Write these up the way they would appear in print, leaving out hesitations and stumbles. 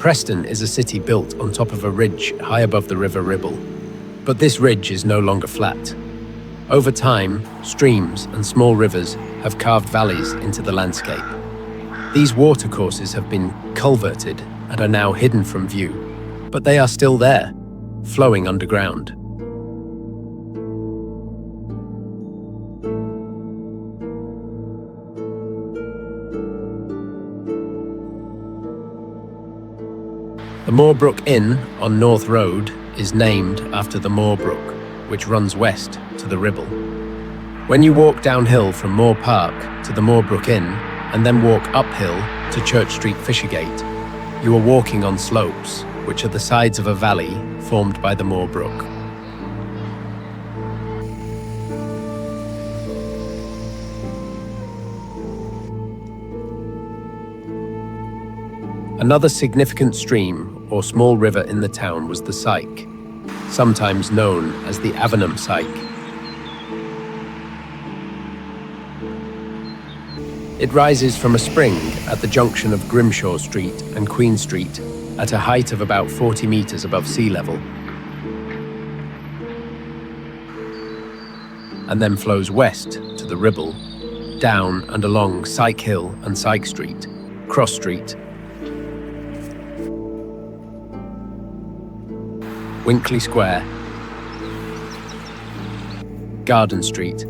Preston is a city built on top of a ridge high above the River Ribble. But this ridge is no longer flat. Over time, streams and small rivers have carved valleys into the landscape. These watercourses have been culverted and are now hidden from view, but they are still there, flowing underground. The Moorbrook Inn on North Road is named after the Moor Brook, which runs west to the Ribble. When you walk downhill from Moor Park to the Moorbrook Inn and then walk uphill to Church Street Fishergate, you are walking on slopes, which are the sides of a valley formed by the Moor Brook. Another significant stream or small river in the town was the Syke, sometimes known as the Avenham Syke. It rises from a spring at the junction of Grimshaw Street and Queen Street at a height of about 40 metres above sea level, and then flows west to the Ribble, down and along Syke Hill and Syke Street, Cross Street, Winkley Square, Garden Street,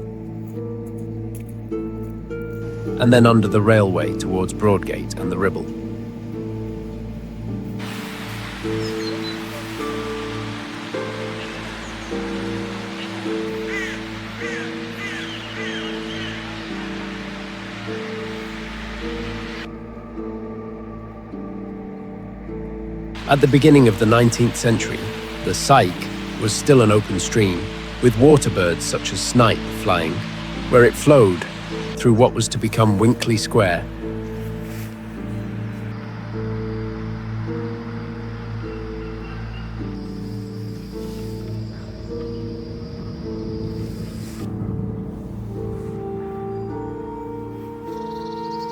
and then under the railway towards Broadgate and the Ribble. At the beginning of the 19th century, the Syke was still an open stream, with waterbirds such as snipe flying, where it flowed through what was to become Winkley Square.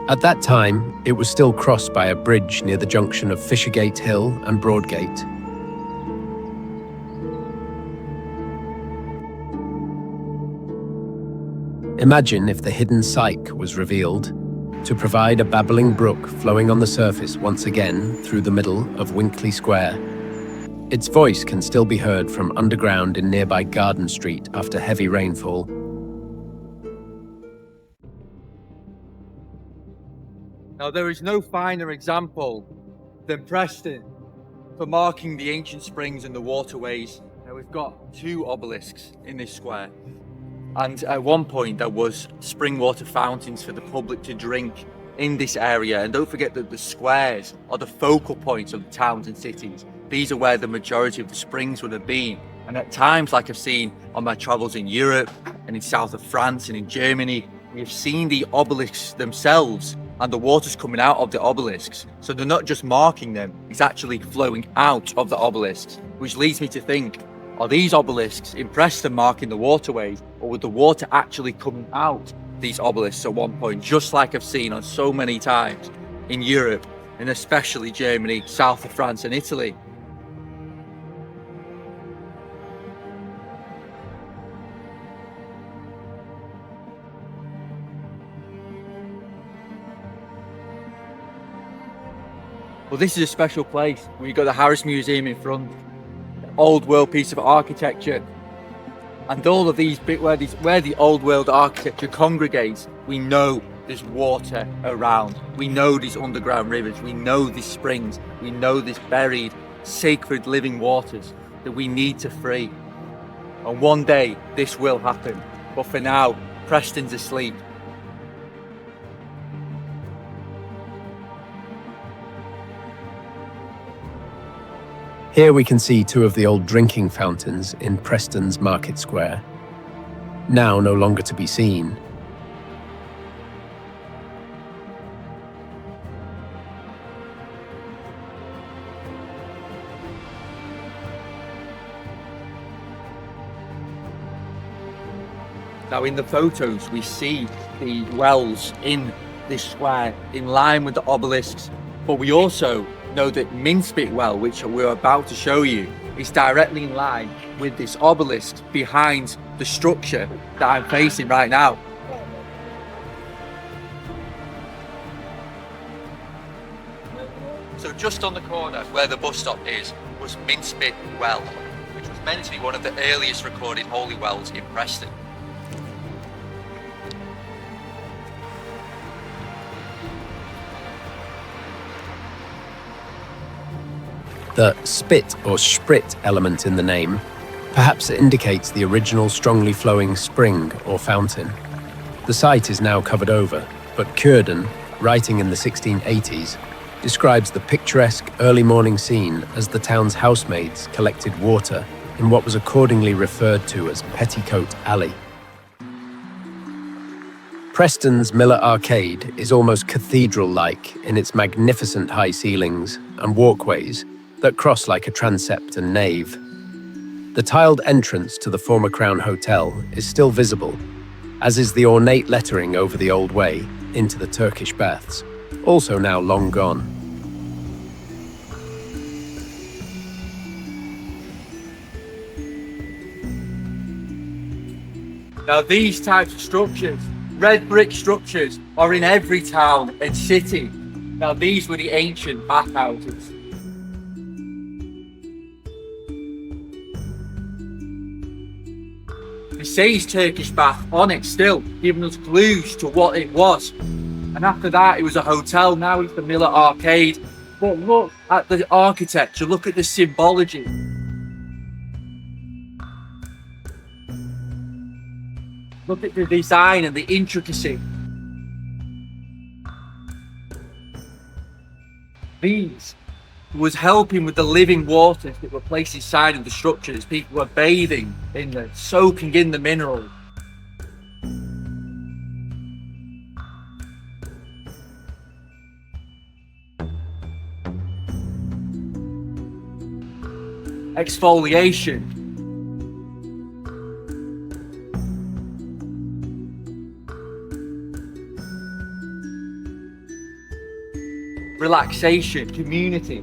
At that time, it was still crossed by a bridge near the junction of Fishergate Hill and Broadgate. Imagine if the hidden Syke was revealed, to provide a babbling brook flowing on the surface once again through the middle of Winkley Square. Its voice can still be heard from underground in nearby Garden Street after heavy rainfall. Now, there is no finer example than Preston for marking the ancient springs and the waterways. Now, we've got two obelisks in this square. And at one point there was springwater fountains for the public to drink in this area. And don't forget that the squares are the focal points of the towns and cities. These are where the majority of the springs would have been. And at times, like I've seen on my travels in Europe and in south of France and in Germany, we have seen the obelisks themselves and the water's coming out of the obelisks. So they're not just marking them, it's actually flowing out of the obelisks, which leads me to think, are these obelisks in Preston marking the waterways, or would the water actually come out these obelisks at one point, just like I've seen on so many times in Europe, and especially Germany, south of France and Italy? Well, this is a special place. We've got the Harris Museum in front, an old world piece of architecture. And all of these bits where the old world architecture congregates, we know there's water around. We know these underground rivers. We know these springs. We know these buried, sacred living waters that we need to free. And one day this will happen. But for now, Preston's asleep. Here we can see two of the old drinking fountains in Preston's Market Square, now no longer to be seen. Now in the photos we see the wells in this square in line with the obelisks, but we also know that Minspit Well, which we're about to show you, is directly in line with this obelisk behind the structure that I'm facing right now. So just on the corner where the bus stop is was Minspit Well, which was meant to be one of the earliest recorded holy wells in Preston. The spit or sprit element in the name perhaps indicates the original strongly flowing spring or fountain. The site is now covered over, but Cuerden, writing in the 1680s, describes the picturesque early morning scene as the town's housemaids collected water in what was accordingly referred to as Petticoat Alley. Preston's Miller Arcade is almost cathedral-like in its magnificent high ceilings and walkways that cross like a transept and nave. The tiled entrance to the former Crown Hotel is still visible, as is the ornate lettering over the old way into the Turkish baths, also now long gone. Now these types of structures, red brick structures, are in every town and city. Now these were the ancient bathhouses. It says Turkish bath on it still, giving us clues to what it was. And after that, it was a hotel. Now it's the Miller Arcade. But look at the architecture, look at the symbology. Look at the design and the intricacy. These was helping with the living waters that were placed inside of the structures. People were bathing in them, soaking in the minerals. Exfoliation. Relaxation, community.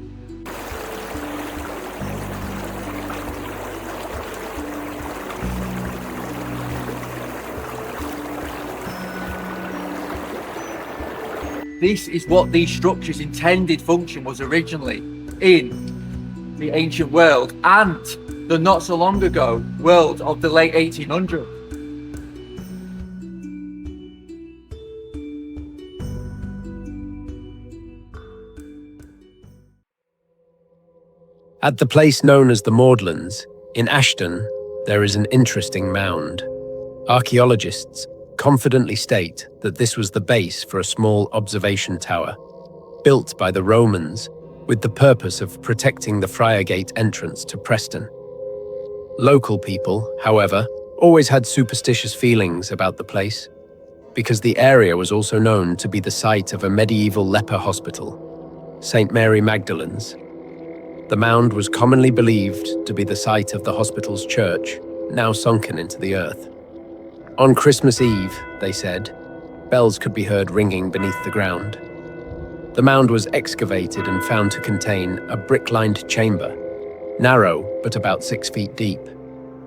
This is what these structures' intended function was originally in the ancient world and the not so long ago world of the late 1800s. At the place known as the Maudlands, in Ashton, there is an interesting mound. Archaeologists confidently state that this was the base for a small observation tower, built by the Romans with the purpose of protecting the Friargate entrance to Preston. Local people, however, always had superstitious feelings about the place, because the area was also known to be the site of a medieval leper hospital, St. Mary Magdalene's. The mound was commonly believed to be the site of the hospital's church, now sunken into the earth. On Christmas Eve, they said, bells could be heard ringing beneath the ground. The mound was excavated and found to contain a brick-lined chamber, narrow but about 6 feet deep,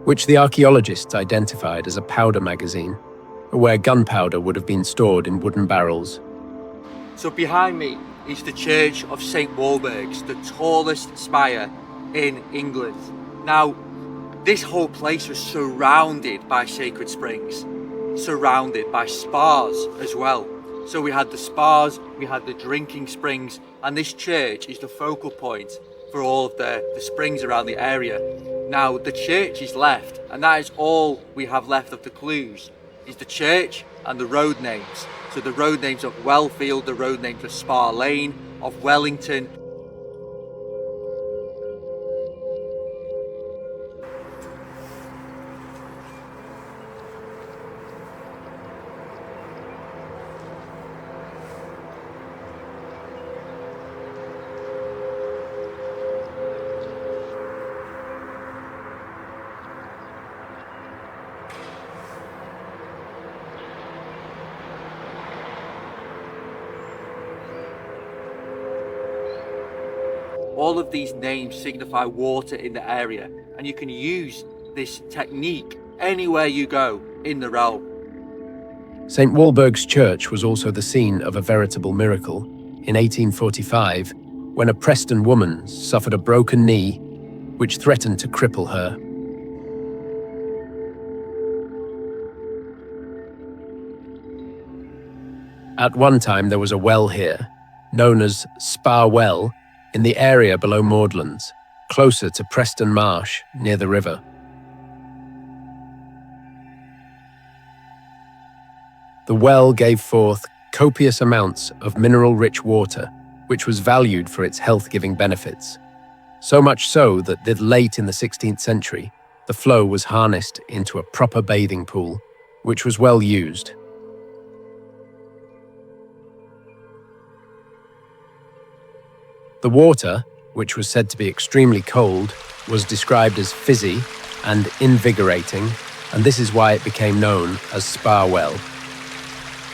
which the archaeologists identified as a powder magazine, where gunpowder would have been stored in wooden barrels. So behind me is the Church of St. Walburge's, the tallest spire in England. Now, this whole place was surrounded by sacred springs, surrounded by spas as well. So we had the spas, we had the drinking springs, and this church is the focal point for all of the springs around the area. Now, the church is left, and that is all we have left of the clues, is the church and the road names. So the road names of Wellfield, the road names of Spa Lane, of Wellington. All of these names signify water in the area, and you can use this technique anywhere you go in the realm. St. Walburge's church was also the scene of a veritable miracle in 1845, when a Preston woman suffered a broken knee, which threatened to cripple her. At one time, there was a well here, known as Spa Well, in the area below Maudlands, closer to Preston Marsh, near the river. The well gave forth copious amounts of mineral-rich water, which was valued for its health-giving benefits. So much so that late in the 16th century, the flow was harnessed into a proper bathing pool, which was well used. The water, which was said to be extremely cold, was described as fizzy and invigorating, and this is why it became known as Spa Well.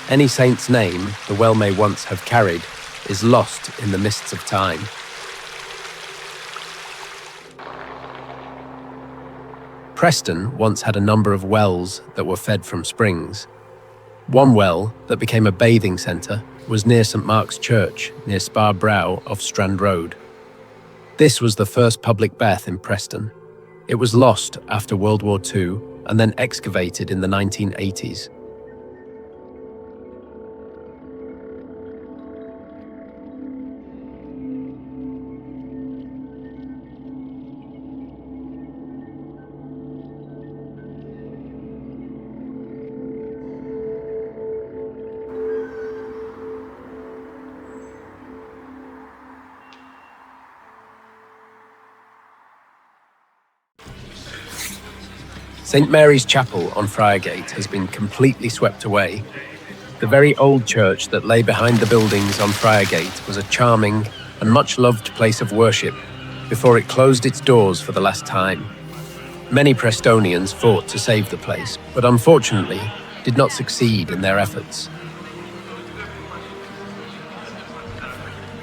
Any saint's name the well may once have carried is lost in the mists of time. Preston once had a number of wells that were fed from springs. One well that became a bathing centre was near St Mark's Church, near Spa Brow off Strand Road. This was the first public bath in Preston. It was lost after World War II and then excavated in the 1980s. St Mary's Chapel on Friargate has been completely swept away. The very old church that lay behind the buildings on Friargate was a charming and much-loved place of worship before it closed its doors for the last time. Many Prestonians fought to save the place, but unfortunately did not succeed in their efforts.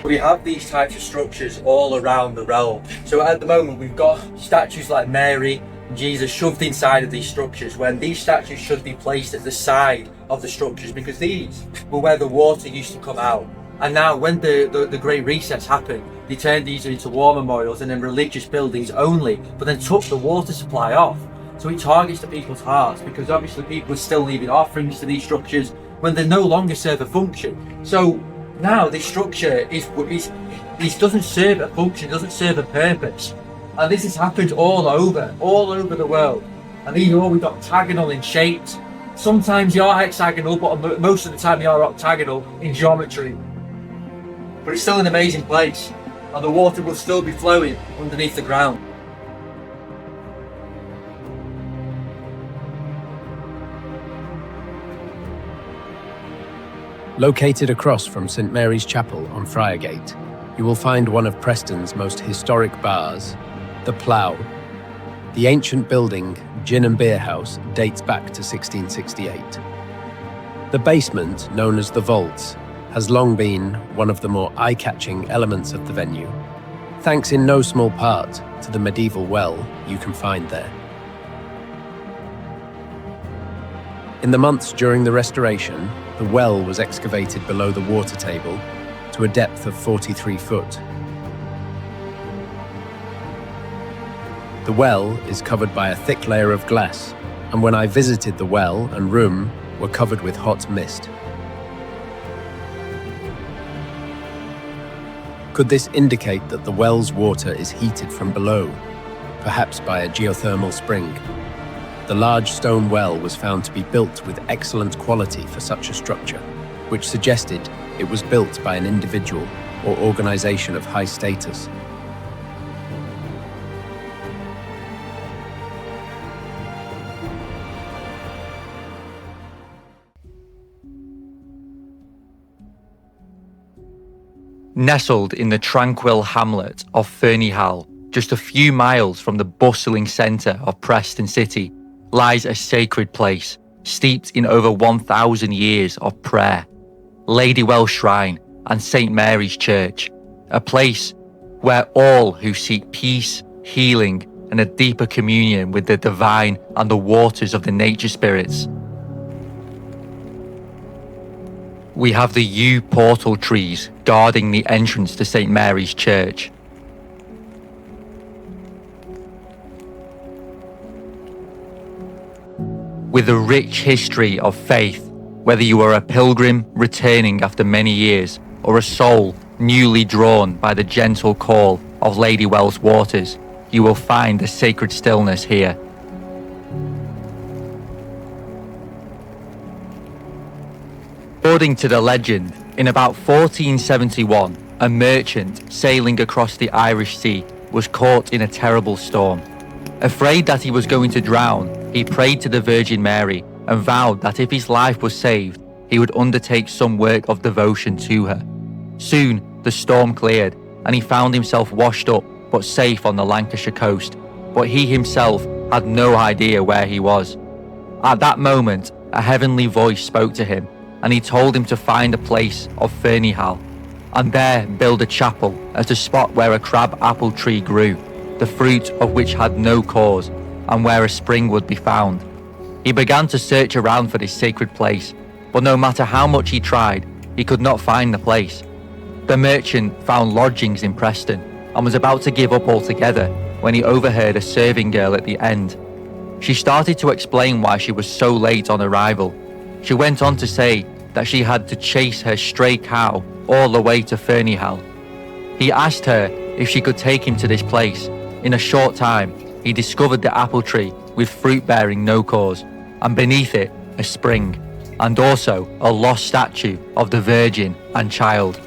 We have these types of structures all around the realm. So at the moment we've got statues like Mary and Jesus shoved inside of these structures, when these statues should be placed at the side of the structures, because these were where the water used to come out. And now when the Great Recess happened, they turned these into war memorials and then religious buildings only, but then took the water supply off. So it targets the people's hearts, because obviously people are still leaving offerings to these structures when they no longer serve a function. So now this structure doesn't serve a function, doesn't serve a purpose. And this has happened all over the world. And these are always octagonal in shapes. Sometimes they are hexagonal, but most of the time they are octagonal in geometry. But it's still an amazing place, and the water will still be flowing underneath the ground. Located across from St Mary's Chapel on Friargate, you will find one of Preston's most historic bars, the PLAU. The ancient building, gin and beer house, dates back to 1668. The basement, known as the vaults, has long been one of the more eye-catching elements of the venue, thanks in no small part to the medieval well you can find there. In the months during the restoration, the well was excavated below the water table to a depth of 43 foot. The well is covered by a thick layer of glass, and when I visited the well and room were covered with hot mist. Could this indicate that the well's water is heated from below, perhaps by a geothermal spring? The large stone well was found to be built with excellent quality for such a structure, which suggested it was built by an individual or organization of high status. Nestled in the tranquil hamlet of Fernyhalgh, just a few miles from the bustling centre of Preston City, lies a sacred place steeped in over 1,000 years of prayer, Ladywell Shrine and St Mary's Church, a place where all who seek peace, healing, and a deeper communion with the divine and the waters of the nature spirits. We have the yew portal trees guarding the entrance to St. Mary's Church. With a rich history of faith, whether you are a pilgrim returning after many years or a soul newly drawn by the gentle call of Lady Well's waters, you will find the sacred stillness here. According to the legend, in about 1471, a merchant sailing across the Irish Sea was caught in a terrible storm. Afraid that he was going to drown, he prayed to the Virgin Mary and vowed that if his life was saved, he would undertake some work of devotion to her. Soon, the storm cleared, and he found himself washed up but safe on the Lancashire coast, but he himself had no idea where he was. At that moment, a heavenly voice spoke to him, and he told him to find a place of Fernyhalgh, and there build a chapel at a spot where a crab apple tree grew, the fruit of which had no cause, and where a spring would be found. He began to search around for this sacred place, but no matter how much he tried, he could not find the place. The merchant found lodgings in Preston and was about to give up altogether when he overheard a serving girl at the end. She started to explain why she was so late on arrival. She went on to say that she had to chase her stray cow all the way to Fernyhalgh. He asked her if she could take him to this place. In a short time, he discovered the apple tree with fruit bearing no cause, and beneath it a spring, and also a lost statue of the Virgin and Child.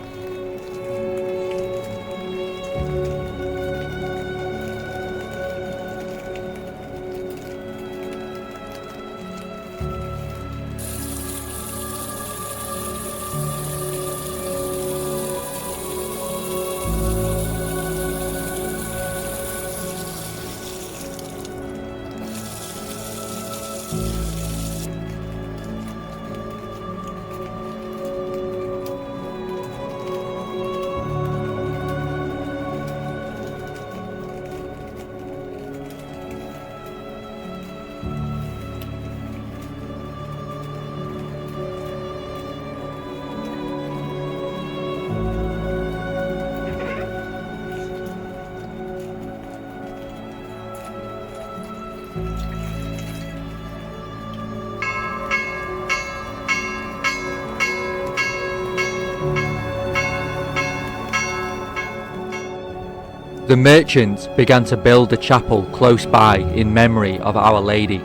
The merchants began to build a chapel close by in memory of Our Lady,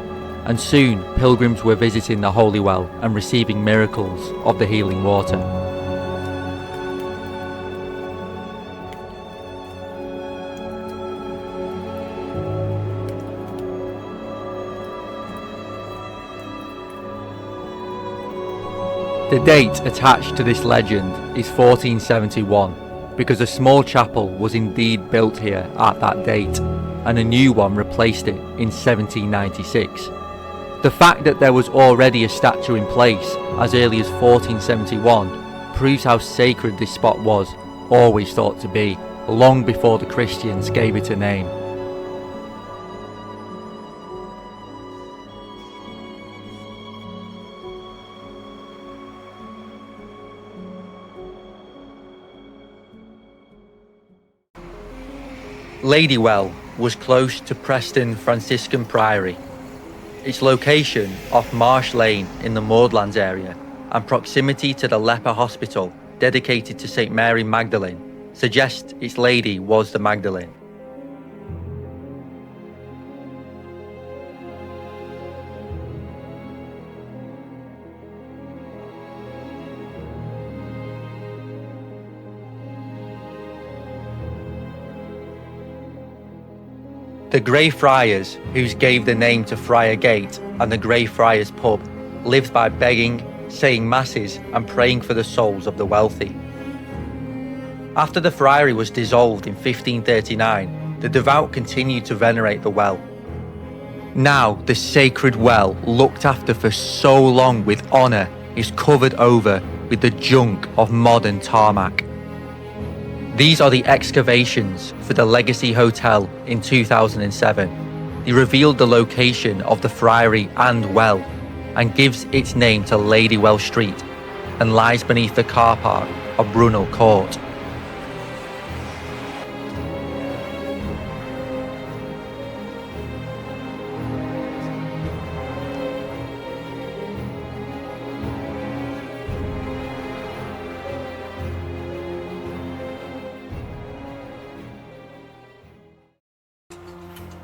and soon pilgrims were visiting the holywell and receiving miracles of the healing water. The date attached to this legend is 1471, because a small chapel was indeed built here at that date, and a new one replaced it in 1796. The fact that there was already a statue in place as early as 1471 proves how sacred this spot was always thought to be, long before the Christians gave it a name. Ladywell was close to Preston Franciscan Priory. Its location off Marsh Lane in the Moorlands area and proximity to the leper hospital dedicated to St Mary Magdalene suggests its lady was the Magdalene. The Grey Friars, whose gave the name to Friargate and the Grey Friars pub, lived by begging, saying masses and praying for the souls of the wealthy. After the friary was dissolved in 1539, the devout continued to venerate the well. Now the sacred well, looked after for so long with honour, is covered over with the junk of modern tarmac. These are the excavations for the Legacy Hotel in 2007. They revealed the location of the friary and well, and gives its name to Ladywell Street, and lies beneath the car park of Brunel Court.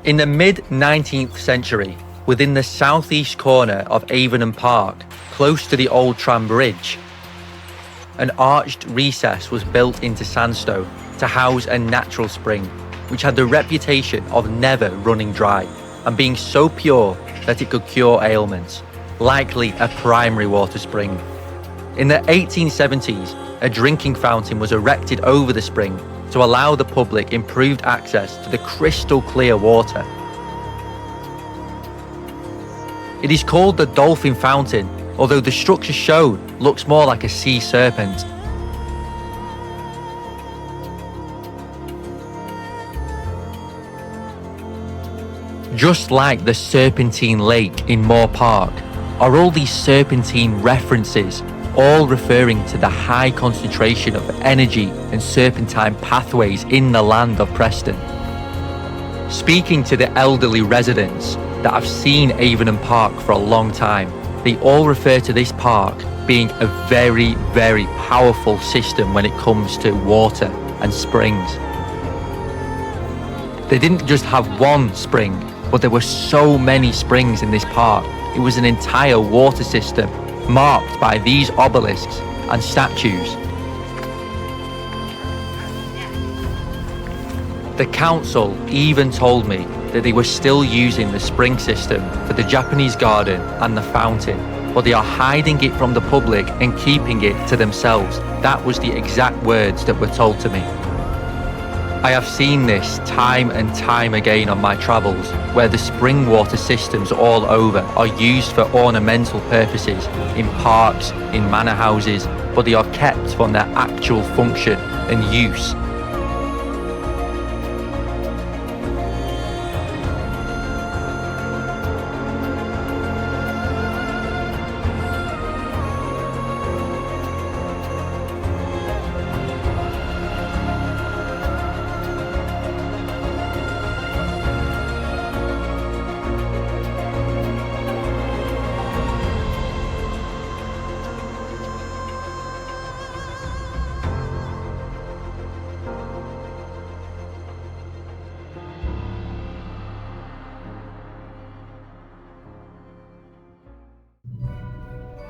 In the mid-19th century, within the southeast corner of Avenham Park, close to the old tram bridge, an arched recess was built into sandstone to house a natural spring, which had the reputation of never running dry and being so pure that it could cure ailments, likely a primary water spring. In the 1870s, a drinking fountain was erected over the spring to allow the public improved access to the crystal clear water. It is called the Dolphin Fountain, although the structure shown looks more like a sea serpent. Just like the Serpentine Lake in Moor Park, are all these serpentine references, all referring to the high concentration of energy and serpentine pathways in the land of Preston. Speaking to the elderly residents that have seen Avenham Park for a long time, they all refer to this park being a very, very powerful system when it comes to water and springs. They didn't just have one spring, but there were so many springs in this park. It was an entire water system marked by these obelisks and statues. The council even told me that they were still using the spring system for the Japanese garden and the fountain, but they are hiding it from the public and keeping it to themselves. That was the exact words that were told to me. I have seen this time and time again on my travels, where the spring water systems all over are used for ornamental purposes in parks, in manor houses, but they are kept from their actual function and use.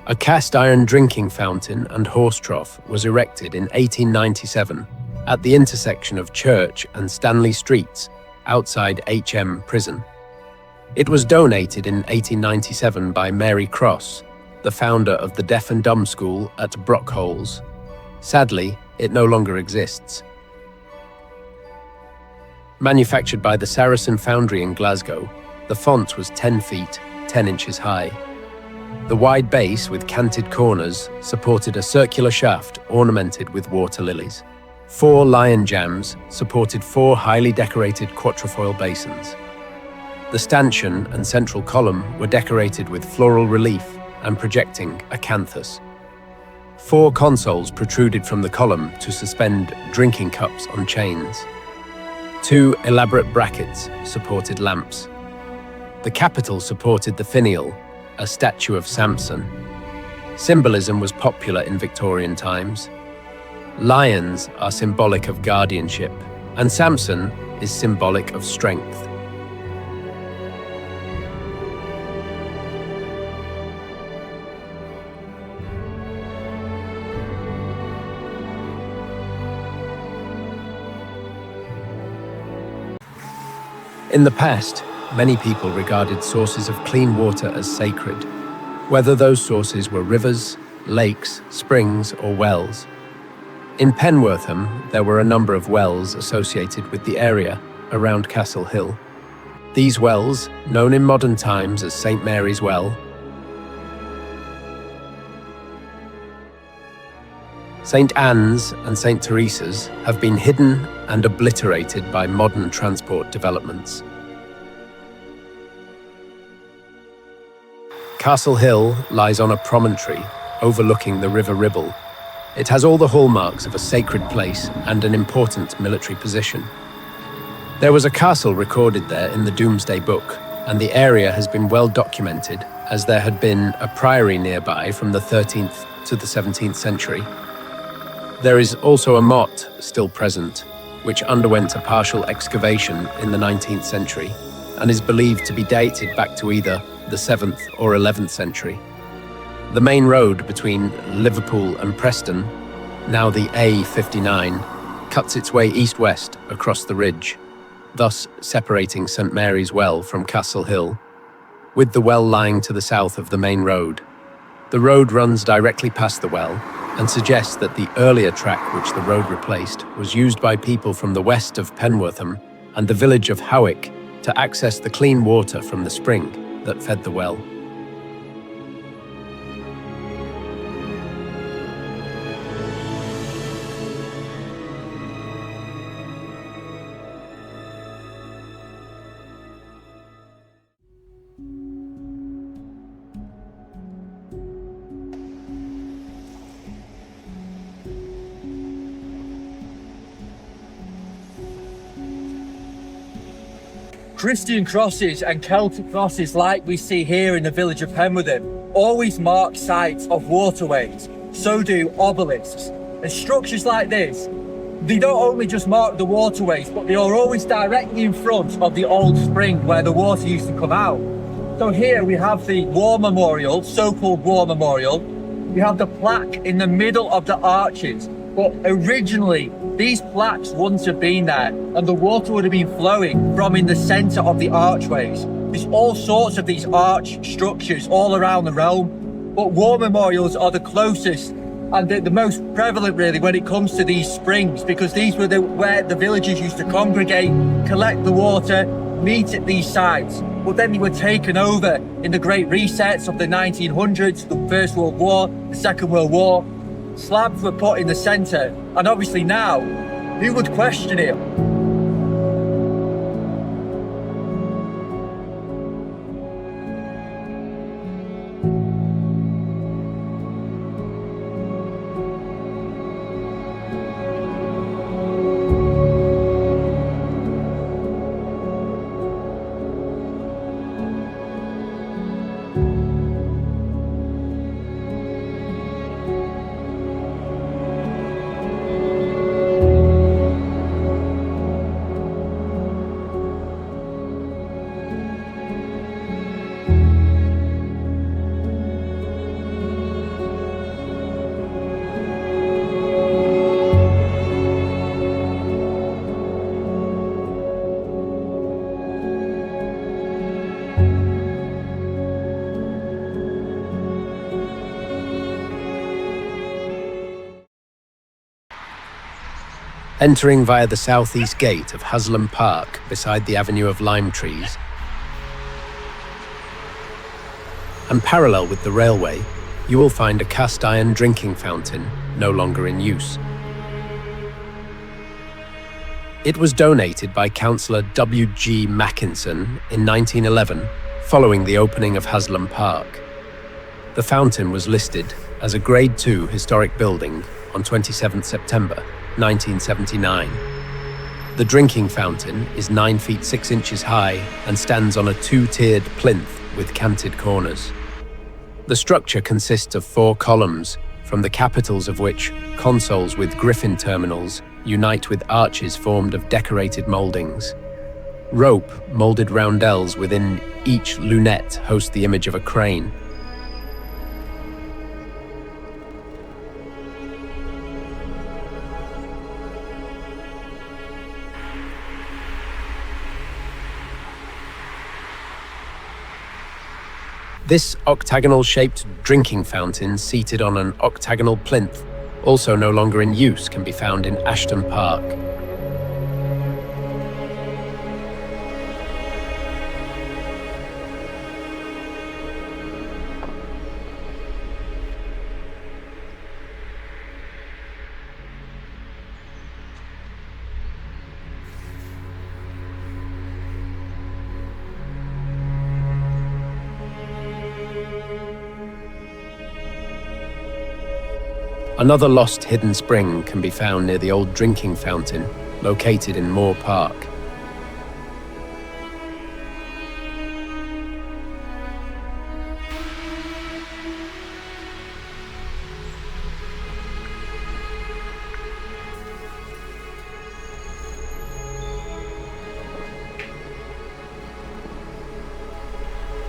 A cast-iron drinking fountain and horse trough was erected in 1897 at the intersection of Church and Stanley Streets outside HM Prison. It was donated in 1897 by Mary Cross, the founder of the Deaf and Dumb School at Brockholes. Sadly, it no longer exists. Manufactured by the Saracen Foundry in Glasgow, the font was 10 feet, 10 inches high. The wide base with canted corners supported a circular shaft ornamented with water lilies. 4 lion jambs supported 4 highly decorated quatrefoil basins. The stanchion and central column were decorated with floral relief and projecting acanthus. 4 consoles protruded from the column to suspend drinking cups on chains. 2 elaborate brackets supported lamps. The capital supported the finial, a statue of Samson. Symbolism was popular in Victorian times. Lions are symbolic of guardianship, and Samson is symbolic of strength. In the past, many people regarded sources of clean water as sacred, whether those sources were rivers, lakes, springs, or wells. In Penwortham, there were a number of wells associated with the area around Castle Hill. These wells, known in modern times as St. Mary's Well, St. Anne's and St. Teresa's have been hidden and obliterated by modern transport developments. Castle Hill lies on a promontory overlooking the River Ribble. It has all the hallmarks of a sacred place and an important military position. There was a castle recorded there in the Domesday Book, and the area has been well documented as there had been a priory nearby from the 13th to the 17th century. There is also a motte still present, which underwent a partial excavation in the 19th century and is believed to be dated back to either the 7th or 11th century. The main road between Liverpool and Preston, now the A59, cuts its way east-west across the ridge, thus separating St Mary's Well from Castle Hill, with the well lying to the south of the main road. The road runs directly past the well and suggests that the earlier track which the road replaced was used by people from the west of Penwortham and the village of Howick to access the clean water from the spring that fed the well. Christian crosses and Celtic crosses like we see here in the village of Penwortham always mark sites of waterways. So do obelisks. And structures like this, they don't only just mark the waterways, but they are always directly in front of the old spring where the water used to come out. So here we have the war memorial, so-called war memorial. We have the plaque in the middle of the arches. But originally, these plaques wouldn't have been there, and the water would have been flowing from in the centre of the archways. There's all sorts of these arch structures all around the realm, but war memorials are the closest and the most prevalent really when it comes to these springs, because these were where the villagers used to congregate, collect the water, meet at these sites. But then they were taken over in the Great Resets of the 1900s, the First World War, the Second World War. Slabs were put in the centre, and obviously now, who would question it? Entering via the southeast gate of Haslam Park beside the avenue of lime trees, and parallel with the railway, you will find a cast iron drinking fountain no longer in use. It was donated by Councillor W.G. Mackinson in 1911 following the opening of Haslam Park. The fountain was listed as a Grade 2 historic building on 27 September 1979. The drinking fountain is 9 feet 6 inches high and stands on a two-tiered plinth with canted corners. The structure consists of 4 columns, from the capitals of which consoles with griffin terminals unite with arches formed of decorated mouldings. Rope moulded roundels within each lunette host the image of a crane. This octagonal-shaped drinking fountain seated on an octagonal plinth, also no longer in use, can be found in Ashton Park. Another lost hidden spring can be found near the old drinking fountain, located in Moor Park.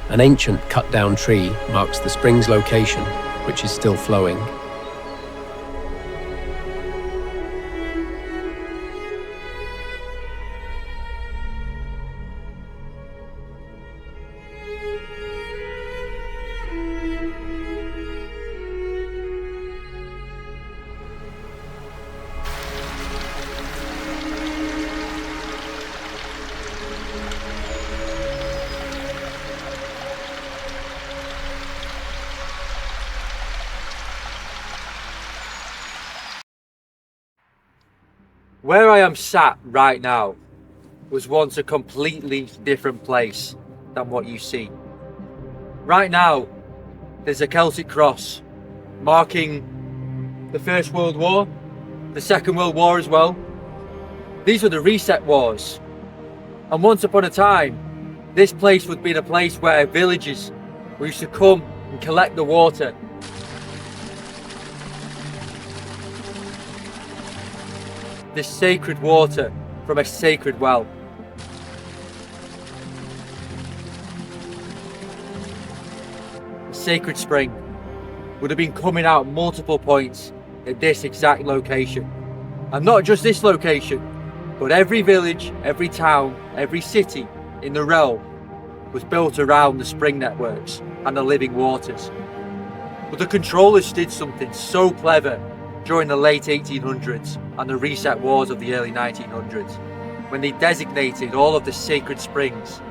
An ancient cut-down tree marks the spring's location, which is still flowing. Where I am sat right now was once a completely different place than what you see. Right now, there's a Celtic cross marking the First World War, the Second World War as well. These were the reset wars. And once upon a time, this place would be a place where villagers used to come and collect the water. The sacred water from a sacred well. A sacred spring would have been coming out multiple points at this exact location. And not just this location, but every village, every town, every city in the realm was built around the spring networks and the living waters. But the controllers did something so clever during the late 1800s and the reset wars of the early 1900s, when they designated all of the sacred springs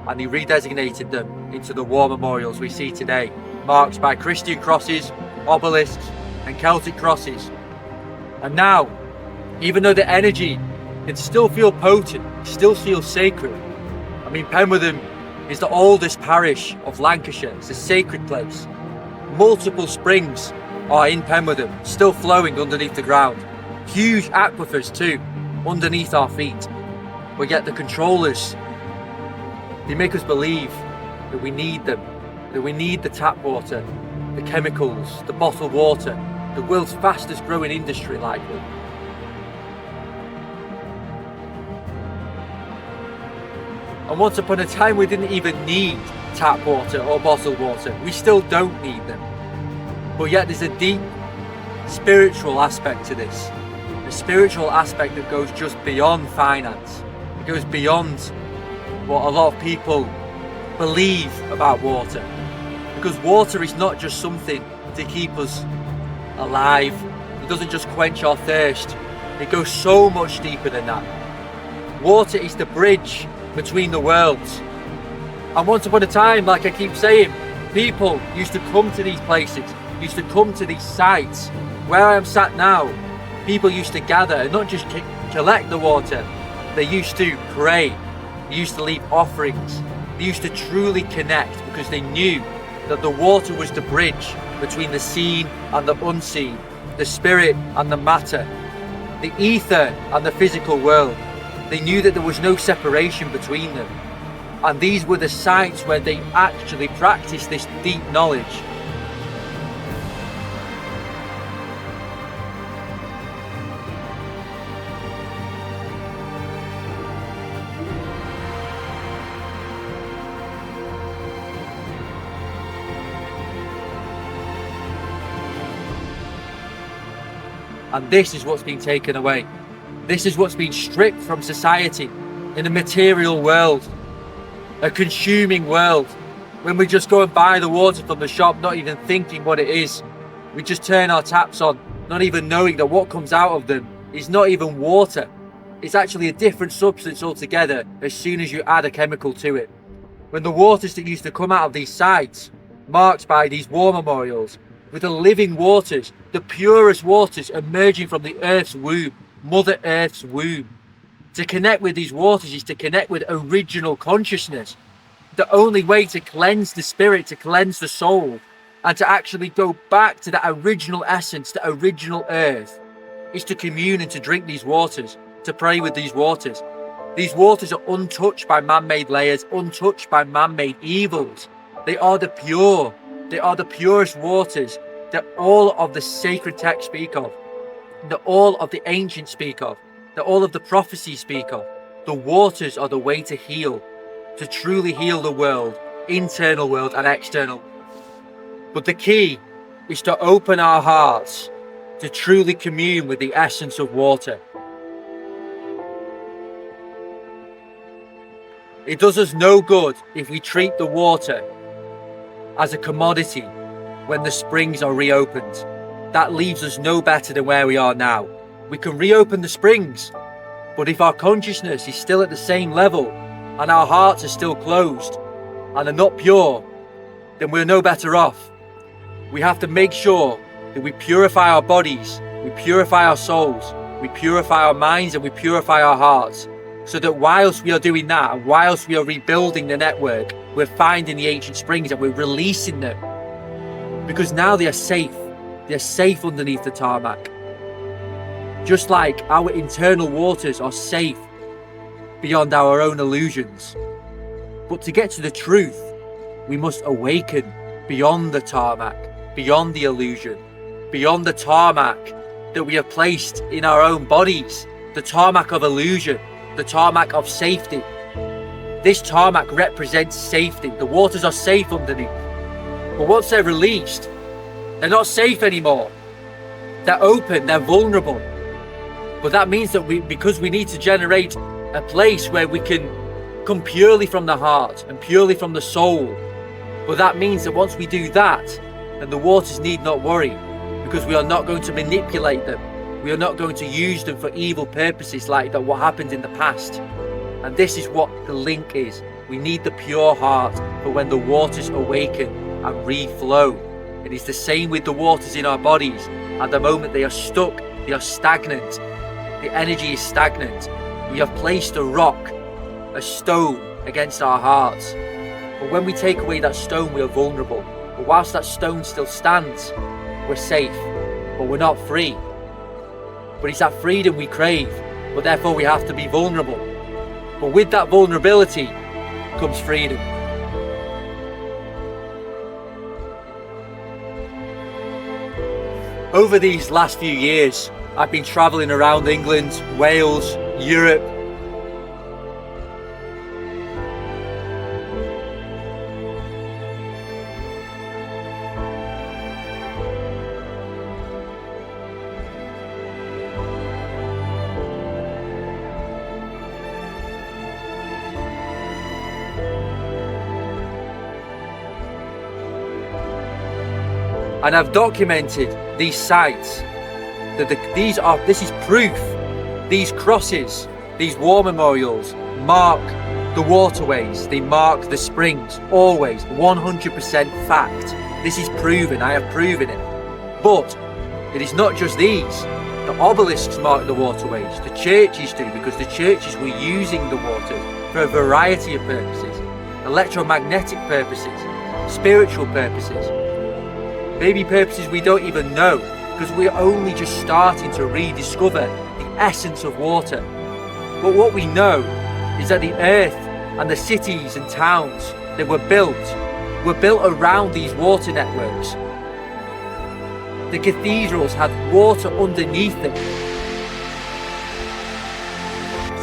and they redesignated them into the war memorials we see today, marked by Christian crosses, obelisks and Celtic crosses. And now, even though the energy can still feel potent, still feel sacred, I mean, Penwortham is the oldest parish of Lancashire. It's a sacred place. Multiple springs are in Penwortham, still flowing underneath the ground. Huge aquifers too, underneath our feet. But yet the controllers, they make us believe that we need them, that we need the tap water, the chemicals, the bottled water, the world's fastest growing industry likely. And once upon a time we didn't even need tap water or bottled water. We still don't need them. But yet there's a deep spiritual aspect to this. A spiritual aspect that goes just beyond finance. It goes beyond what a lot of people believe about water. Because water is not just something to keep us alive. It doesn't just quench our thirst. It goes so much deeper than that. Water is the bridge between the worlds. And once upon a time, like I keep saying, people used to come to these places, used to come to these sites. Where I am sat now, people used to gather and not just collect the water, they used to pray, they used to leave offerings, they used to truly connect because they knew that the water was the bridge between the seen and the unseen, the spirit and the matter, the ether and the physical world. They knew that there was no separation between them. And these were the sites where they actually practiced this deep knowledge. And this is what's been taken away. This is what's been stripped from society in a material world, a consuming world. When we just go and buy the water from the shop, not even thinking what it is. We just turn our taps on, not even knowing that what comes out of them is not even water. It's actually a different substance altogether as soon as you add a chemical to it. When the waters that used to come out of these sites, marked by these war memorials, with the living waters, the purest waters emerging from the earth's womb, Mother Earth's womb. To connect with these waters is to connect with original consciousness. The only way to cleanse the spirit, to cleanse the soul, and to actually go back to that original essence, the original earth, is to commune and to drink these waters, to pray with these waters. These waters are untouched by man-made layers, untouched by man-made evils. They are the pure, they are the purest waters that all of the sacred texts speak of, that all of the ancients speak of, that all of the prophecies speak of. The waters are the way to heal, to truly heal the world, internal world and external. But the key is to open our hearts to truly commune with the essence of water. It does us no good if we treat the water as a commodity when the springs are reopened. That leaves us no better than where we are now. We can reopen the springs, but if our consciousness is still at the same level and our hearts are still closed and are not pure, then we're no better off. We have to make sure that we purify our bodies, we purify our souls, we purify our minds and we purify our hearts, so that whilst we are doing that, and whilst we are rebuilding the network, we're finding the ancient springs and we're releasing them. Because now they are safe. They're safe underneath the tarmac. Just like our internal waters are safe beyond our own illusions. But to get to the truth, we must awaken beyond the tarmac, beyond the illusion, beyond the tarmac that we have placed in our own bodies, the tarmac of illusion, the tarmac of safety. This tarmac represents safety. The waters are safe underneath. But once they're released, they're not safe anymore. They're open, they're vulnerable. But that means that because we need to generate a place where we can come purely from the heart and purely from the soul. But that means that once we do that, then the waters need not worry, because we are not going to manipulate them. We are not going to use them for evil purposes like that what happened in the past. And this is what the link is. We need the pure heart for when the waters awaken and reflow. It is the same with the waters in our bodies. At the moment they are stuck, they are stagnant. The energy is stagnant. We have placed a rock, a stone against our hearts. But when we take away that stone, we are vulnerable. But whilst that stone still stands, we're safe, but we're not free. But it's that freedom we crave, but therefore we have to be vulnerable. But with that vulnerability comes freedom. Over these last few years, I've been travelling around England, Wales, Europe. And I've documented these sites. This is proof. These crosses, these war memorials mark the waterways, they mark the springs, always 100% fact. This is proven, I have proven it. But it is not just these. The obelisks mark the waterways, the churches do, because the churches were using the water for a variety of purposes, electromagnetic purposes, spiritual purposes, maybe purposes we don't even know, because we're only just starting to rediscover the essence of water. But what we know is that the earth and the cities and towns that were built around these water networks. The cathedrals had water underneath them.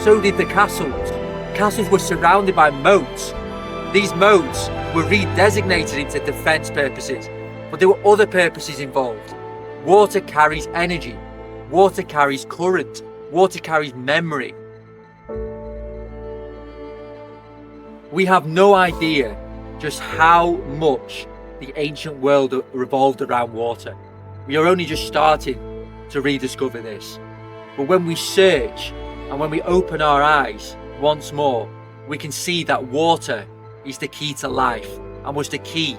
So did the castles. Castles were surrounded by moats. These moats were redesignated into defence purposes, but there were other purposes involved. Water carries energy. Water carries current. Water carries memory. We have no idea just how much the ancient world revolved around water. We are only just starting to rediscover this. But when we search and when we open our eyes once more, we can see that water is the key to life and was the key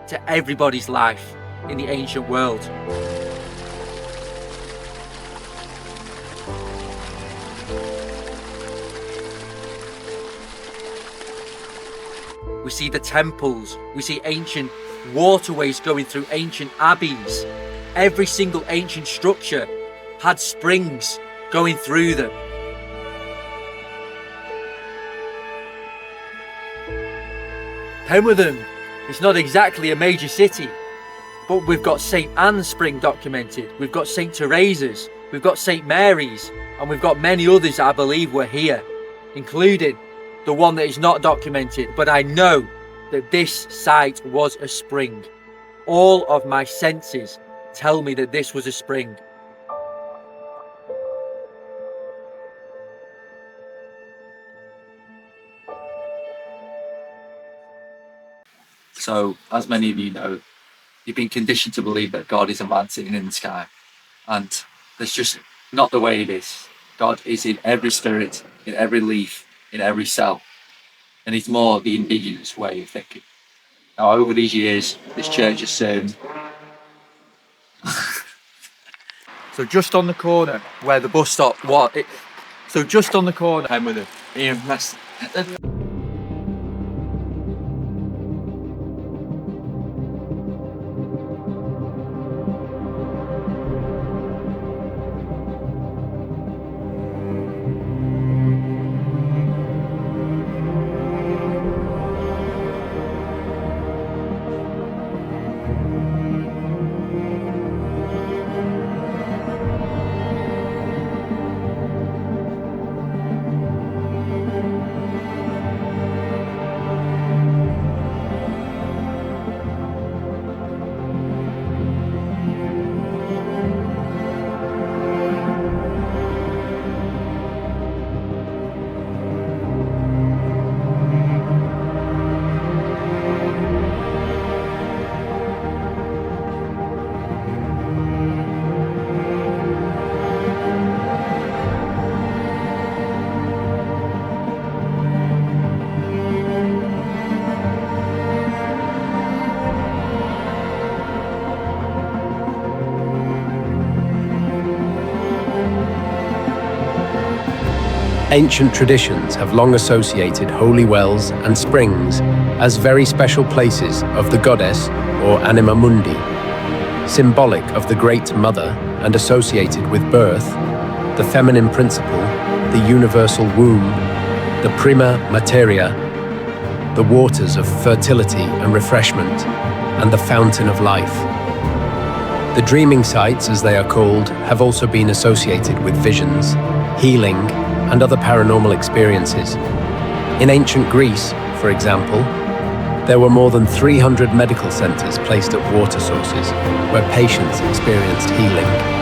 to everybody's life in the ancient world. We see the temples, we see ancient waterways going through ancient abbeys. Every single ancient structure had springs going through them. Penwortham is not exactly a major city, but we've got St Anne's spring documented, we've got St Teresa's, we've got St Mary's, and we've got many others that I believe were here, including the one that is not documented, but I know that this site was a spring. All of my senses tell me that this was a spring. So, as many of you know, you've been conditioned to believe that God is a man sitting in the sky. And that's just not the way it is. God is in every spirit, in every leaf, in every cell. And it's more the indigenous way of thinking. Now, over these years, this church has served. So just on the corner where the bus stop was, so just on the corner, Penwortham. Ian Preston. Ancient traditions have long associated holy wells and springs as very special places of the goddess or anima mundi, symbolic of the Great Mother and associated with birth, the feminine principle, the universal womb, the prima materia, the waters of fertility and refreshment, and the fountain of life. The dreaming sites, as they are called, have also been associated with visions, healing, and other paranormal experiences. In ancient Greece, for example, there were more than 300 medical centers placed at water sources where patients experienced healing.